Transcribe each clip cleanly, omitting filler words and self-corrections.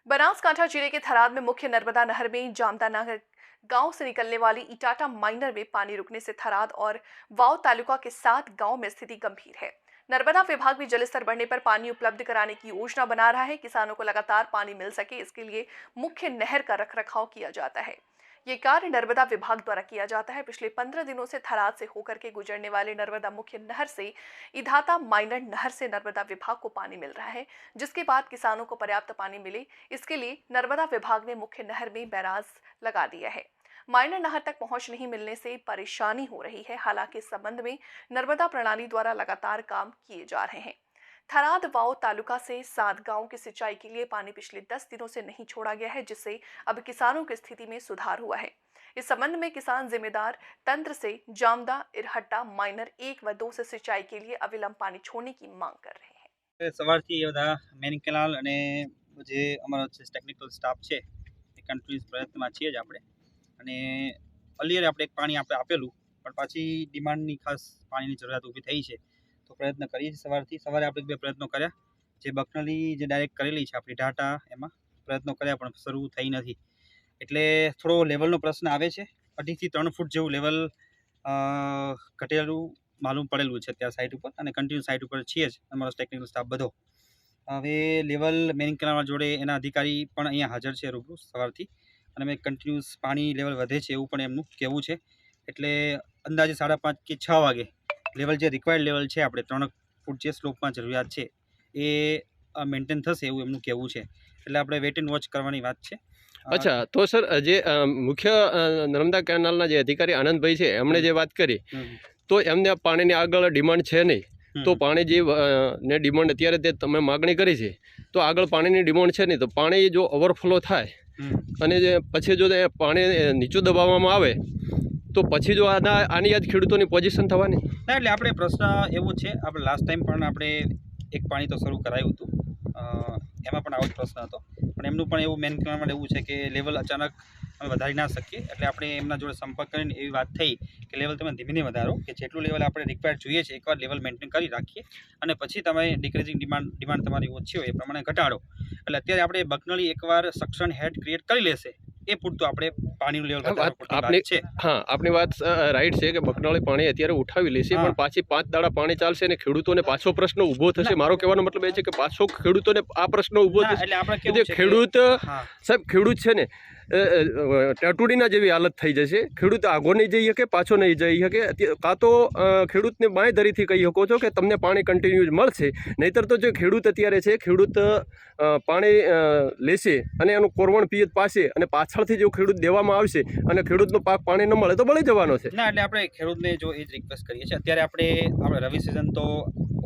बनासकांठा जिले के थराद में मुख्य नर्मदा नहर में जामदा नगर गांव से निकलने वाली इटाटा माइनर में पानी रुकने से थराद और वाव तालुका के 7 गांव में स्थिति गंभीर है। नर्मदा विभाग भी जलस्तर बढ़ने पर पानी उपलब्ध कराने की योजना बना रहा है। किसानों को लगातार पानी मिल सके इसके लिए मुख्य नहर का रखरखाव किया जाता है। ये कार्य नर्मदा विभाग द्वारा किया जाता है। पिछले 15 दिनों से थराद से होकर के गुजरने वाले नर्मदा मुख्य नहर से इधाता माइनर नहर से नर्मदा विभाग को पानी मिल रहा है, जिसके बाद किसानों को पर्याप्त पानी मिले इसके लिए नर्मदा विभाग ने मुख्य नहर में बैराज लगा दिया है। माइनर नहर तक पहुंच नहीं मिलने से परेशानी हो रही है। हालांकि इस संबंध में नर्मदा प्रणाली द्वारा लगातार काम किए जा रहे हैं। थराद वाव तालुका से 7 गांवों की सिंचाई के लिए पानी पिछले 10 दिनों से नहीं छोड़ा गया है, जिससे अब किसानों की स्थिति में सुधार हुआ है। इस संबंध में किसान जिम्मेदार तंत्र से जामदा इरहट्टा माइनर 1 व 2 से सिंचाई के लिए अविलंब पानी छोड़ने की मांग कर रहे हैं। સવારથી એ બધા મેનિંગ કેનાલ અને જે અમારો ટેકનિકલ સ્ટાફ છે એ કન્ટિન્યુઅસ પ્રયત્નમાં છીએ જ આપણે અને અર્લિયર આપણે એક પાણી આપણે આપેલું પણ પાછી ડિમાન્ડની ખાસ પાણીની જરૂરિયાત ઊભી થઈ છે તો પ્રયત્ન કરીએ છીએ સવારે આપણે 2 પ્રયત્નો કર્યા જે બકનલી જે ડાયરેક્ટ કરેલી છે આપણી ઢાટા એમાં પ્રયત્નો કર્યા પણ શરૂ થઈ નથી એટલે થોડો લેવલનો પ્રશ્ન આવે છે 2.5 થી 3 ફૂટ જેવું લેવલ ઘટેલું માલુમ પડેલું છે ત્યાં સાઇટ ઉપર અને કન્ટિન્યુ સાઇટ ઉપર છીએ જ અમારો ટેકનિકલ સ્ટાફ બધો હવે લેવલ મેનિંગ કેનાલ જોડે એના અધિકારી પણ અહીંયા હાજર છે રૂબરૂ સવારથી અને અમે કન્ટિન્યુઅસ પાણી લેવલ વધે છે એવું પણ એમનું કહેવું છે એટલે અંદાજે 5:30 કે 6 વાગે લેવલ જે રિક્વાયર્ડ લેવલ છે આપણે 3 ફૂટ જે સ્લોપમાં જરૂરિયાત છે એ મેન્ટેન થશે એવું એમનું કહેવું છે એટલે આપણે વેટ એન્ડ વોચ કરવાની વાત છે। अच्छा तो सर जे मुख्य नर्मदा केनालना जे अधिकारी आनंदभाई छे एमणे जे बात करी तो एमने पाणीनी आगळ डिमांड छे नहीं तो पाणी जे ने डिमांड अत्यारे ते तमे मागणी करी छे तो आगळ पाणीनी डिमांड छे नहीं तो पाणी जो ओवरफ्लो थाय अने जे पछी जो पाणी नीचुं दबाववामां आवे तो पछी जो आनी याद खेडूतोनी पोजिशन थवानी ना एटले आपणे प्रश्न एवो छे આપણે લાસ્ટ ટાઈમ પણ આપણે એક પાણી તો શરૂ કરાયું હતું એમાં પણ આવો જ પ્રશ્ન હતો પણ એમનું પણ એવું મેન કેનાલમાં એવું છે કે લેવલ અચાનક અમે વધારી ના શકીએ એટલે આપણે એમના જોડે સંપર્ક કરીને એવી વાત થઈ કે લેવલ તમે ધીમે ધીમે વધારો કે જેટલું લેવલ આપણે રિક્વાયર્ડ જોઈએ છે એકવાર લેવલ મેન્ટેન કરી રાખીએ અને પછી તમે ડિક્રીઝિંગ ડિમાન્ડ તમારી ઓછી હોય એ પ્રમાણે ઘટાડો એટલે અત્યારે આપણે બકનળી એકવાર સક્શન હેડ ક્રિએટ કરી લેશે એ પૂરતું આપણે પાણીનું લેવલ आपने हाँ आपनी बात राइट है कि बकनाळी पाणी अत्यारे उठावी लेशे पण पाછી 5 દાડા पाणी चालशे ने खेडूतोने पाछो प्रश्न ऊभो थशे। मारो कहेવાનો मतलब ए छे के पाछो खेडूतोने आ प्रश्न ऊभो थशे એટલે આપણે કેવું છે खेडूत साहेब खेडूत छे ने ટાટુડીના જેવી હાલત થઈ જશે। ખેડૂત આગો નહીં જઈ શકે પાછો નહીં જઈ શકે કાં તો ખેડૂતને બાંયધરીથી કહી શકો છો કે તમને પાણી કન્ટિન્યુઅસ મળશે નહીંતર તો જે ખેડૂત અત્યારે છે ખેડૂત પાણી લેશે અને એનું કોરવણ પિયત પાશે અને પાછળથી જો ખેડૂત દેવામાં આવશે અને ખેડૂતનો પાક પાણી ન મળે તો બળી જવાનો છે ના એટલે આપણે ખેડૂતને જો એ જ રિક્વેસ્ટ કરીએ છીએ અત્યારે આપણે રવિ સિઝન તો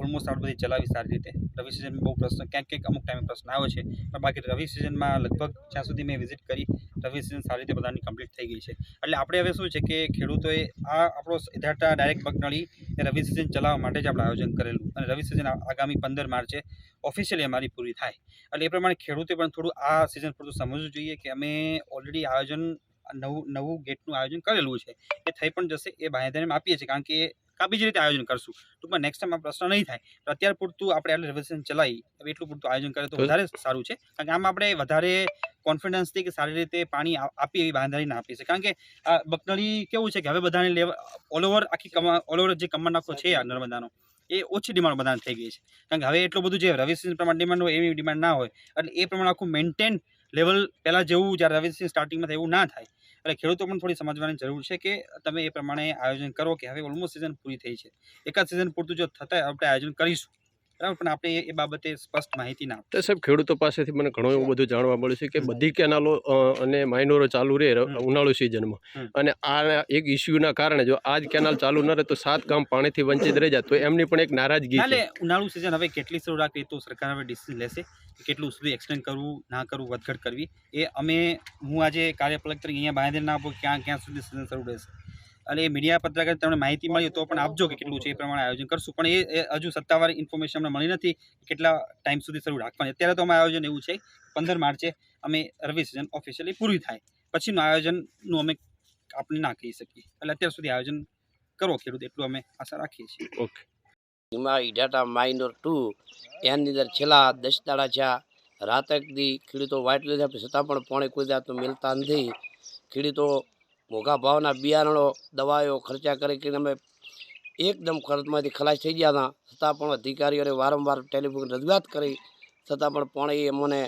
ઓલમોસ્ટ આપણે બધી ચલાવી સારી રીતે રવિ સિઝનમાં બહુ પ્રશ્ન ક્યાંક અમુક ટાઈમે પ્રશ્ન આવે છે પણ બાકી રવિ સિઝનમાં લગભગ જ્યાં સુધી મેં વિઝિટ કરી રવિ સિઝન સારી રીતે બધાની કમ્પ્લીટ થઈ ગઈ છે એટલે આપણે હવે શું છે કે ખેડૂતોએ આ આપણો ઇધાટા ડાયરેક્ટ બકનળી એ રવિ સિઝન ચલાવવા માટે જ આપણે આયોજન કરેલું અને રવિ સિઝન આગામી 15 માર્ચે ઓફિશિયલી અમારી પૂરી થાય એટલે એ પ્રમાણે ખેડૂતે પણ થોડું આ સિઝન પૂરતું સમજવું જોઈએ કે અમે ઓલરેડી આયોજન નવું ગેટનું આયોજન કરેલું છે એ થઈ પણ જશે એ બાંહેધરીને આપીએ છીએ કારણ કે બીજી રીતે આયોજન કરશું ટૂંકમાં નેક્સ્ટ ટાઈમ આ પ્રશ્ન નહીં થાય તો અત્યાર પૂરતું આપણે આટલું રિવિઝન ચલાવી હવે એટલું પૂરતું આયોજન કરે તો વધારે સારું છે કારણ કે આમાં આપણે વધારે કોન્ફિડન્સથી કે સારી રીતે પાણી આપીએ એવી બાંહેધરી ના આપીએ છે કારણ કે આ બકનળી કેવું છે કે હવે બધાને લેવલ ઓલ ઓવર જે કમર નાખો છે આ નર્મદાનો એ ઓછી ડિમાન્ડ બધાને થઈ ગઈ છે કારણ કે હવે એટલું બધું જે રવિ સિઝન પ્રમાણે ડિમાન્ડ હોય એવી ડિમાન્ડ ના હોય એટલે એ પ્રમાણે આખું મેન્ટેન લેવલ પહેલાં જેવું જ્યારે રવિ સિઝન સ્ટાર્ટિંગમાં થાય એવું ના થાય એટલે ખેડૂતો પણ થોડી સમજવાની જરૂર છે કે તમે એ પ્રમાણે આયોજન કરો કે હવે ઓલમોસ્ટ સિઝન પૂરી થઈ છે એકાદ સિઝન પૂરતું જો થતા આપણે આયોજન કરીશું બરાબર પણ આપણે એ બાબતે સ્પષ્ટ માહિતી ના તો સાહેબ ખેડૂતો પાસેથી મને ઘણું એવું બધું જાણવા મળ્યું છે કે બધી કેનાલો અને માઇનરો ચાલુ રહે ઉનાળુ સિઝનમાં અને આ એક ઇસ્યુના કારણે જો આ જ કેનાલ ચાલુ ન રહે તો 7 ગામ પાણીથી વંચિત રહી જાય તો એમની પણ એક નારાજગી છે। ઉનાળુ સિઝન હવે કેટલી શરૂ રાખવી તો સરકાર હવે ડિસિઝન લેશે કે કેટલું સુધી એક્સટેન્ડ કરવું ના કરવું વધઘટ કરવી એ હું આજે કાર્યપાલક તરીકે અહીંયા બાંહેધરી ના આપું ક્યાં સુધી સિઝન શરૂ રહેશે એટલે એ મીડિયા પત્રકાર તમને માહિતી મળી તો પણ આપજો કે કેટલું છે એ પ્રમાણે આયોજન કરશું પણ એ હજુ સત્તાવાર ઇન્ફોર્મેશન અમને મળી નથી કેટલા ટાઈમ સુધી શરૂ રાખવાની અત્યારે તો અમારું આયોજન એવું છે 15 માર્ચે અમે રવિ સિઝન ઓફિશિયલી પૂરી થાય પછીનું આયોજનનું અમે આપણે ના કહી શકીએ એટલે અત્યાર સુધી આયોજન કરો ખેડૂત એટલું અમે આશા રાખીએ છીએ। ઓકે એમાં ઇધાટા માઇનર 2 એની અંદર છેલ્લા 10 દાડા થયા રાતેકથી ખેડૂતો વાટ લીધા પછી છતાં પણ પાણી કોઈ જાતનું મિલતા નથી. ખેડૂતો મોંઘા ભાવના બિયારણો દવાઓ ખર્ચા કરીને અમે એકદમ ખર્ચમાંથી ખલાસ થઈ ગયા હતા. છતાં પણ અધિકારીઓને વારંવાર ટેલિફોન રજૂઆત કરી છતાં પણ પાણી અમને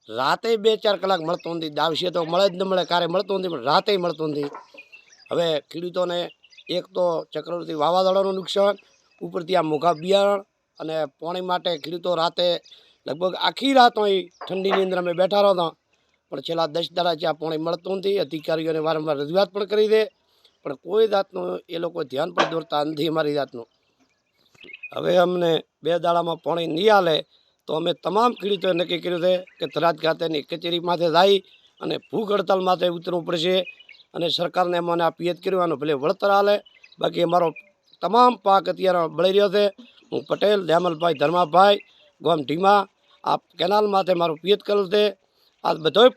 રાતે 2-4 કલાક મળતું નથી. દાવશે તો મળે જ ન મળે, ક્યારે મળતું નથી, પણ રાતે મળતું નથી. હવે ખેડૂતોને એક તો ચક્રવર્તી વાવાઝોડાનું નુકસાન, ઉપરથી આ મોંઘા બિયારણ અને પાણી માટે ખેડૂતો રાતે લગભગ આખી રાત અહીં ઠંડીની અંદર અમે બેઠા હતા, પણ છેલ્લા 10 દાડાથી આ પાણી મળતું નથી. અધિકારીઓને વારંવાર રજૂઆત પણ કરી દે, પણ કોઈ જાતનું એ લોકો ધ્યાન પણ દોરતા નથી અમારી જાતનું. હવે અમને 2 દાડામાં પાણી નહીં આલે તો અમે તમામ ખેડૂતોએ નક્કી કર્યું છે કે થરાદ ખાતેની કચેરી માથે જાય અને ભૂખ હડતાલ માથે ઉતરવું પડશે. અને સરકારને અમને આ પિયત કર્યું આનું ભલે વળતર આલે, બાકી અમારો તમામ પાક અત્યારે બળી રહ્યો છે. હું પટેલ ધ્યામલભાઈ ધર્માભાઈ ગામ ઢીમા આ કેનાલ માથે મારું પિયત કરેલ છે. આ બધોય